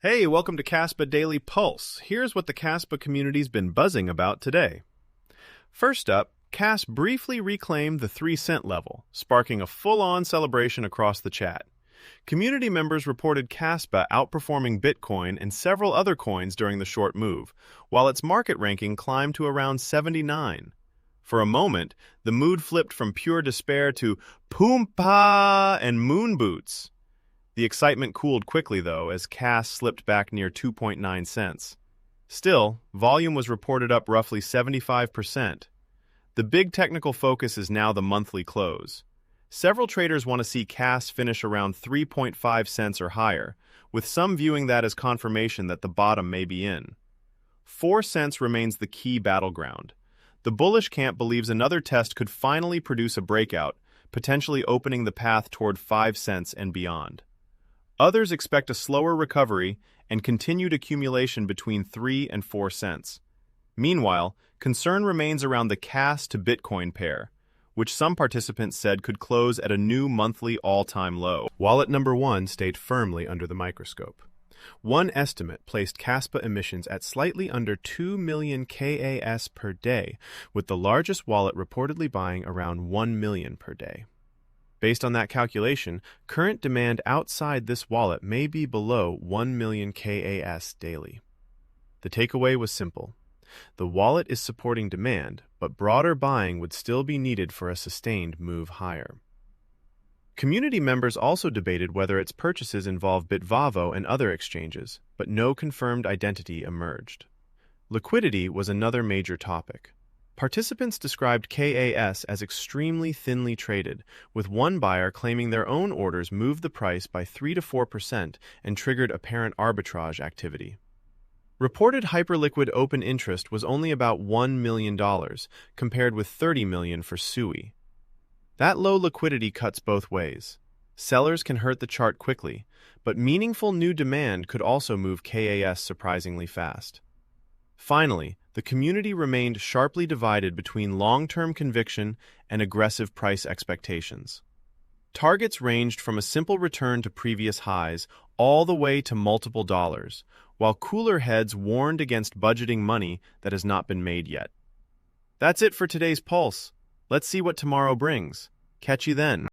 Hey, welcome to Kaspa Daily Pulse. Here's what the Kaspa community's been buzzing about today. First up, KAS briefly reclaimed the 3-cent level, sparking a full-on celebration across the chat. Community members reported Kaspa outperforming Bitcoin and several other coins during the short move, while its market ranking climbed to around 79. For a moment, the mood flipped from pure despair to Poompa and moon boots. The excitement cooled quickly, though, as KAS slipped back near 2.9 cents. Still, volume was reported up roughly 75%. The big technical focus is now the monthly close. Several traders want to see KAS finish around 3.5 cents or higher, with some viewing that as confirmation that the bottom may be in. 4 cents remains the key battleground. The bullish camp believes another test could finally produce a breakout, potentially opening the path toward 5 cents and beyond. Others expect a slower recovery and continued accumulation between 3 and 4 cents. Meanwhile, concern remains around the KAS to Bitcoin pair, which some participants said could close at a new monthly all-time low. Wallet number 1 stayed firmly under the microscope. One estimate placed Kaspa emissions at slightly under 2 million KAS per day, with the largest wallet reportedly buying around 1 million per day. Based on that calculation, current demand outside this wallet may be below 1 million KAS daily. The takeaway was simple. The wallet is supporting demand, but broader buying would still be needed for a sustained move higher. Community members also debated whether its purchases involve Bitvavo and other exchanges, but no confirmed identity emerged. Liquidity was another major topic. Participants described KAS as extremely thinly traded, with one buyer claiming their own orders moved the price by 3 to 4% and triggered apparent arbitrage activity. Reported hyperliquid open interest was only about $1 million, compared with $30 million for SUI. That low liquidity cuts both ways. Sellers can hurt the chart quickly, but meaningful new demand could also move KAS surprisingly fast. Finally, the community remained sharply divided between long-term conviction and aggressive price expectations. Targets ranged from a simple return to previous highs all the way to multiple dollars, while cooler heads warned against budgeting money that has not been made yet. That's it for today's Pulse. Let's see what tomorrow brings. Catch you then.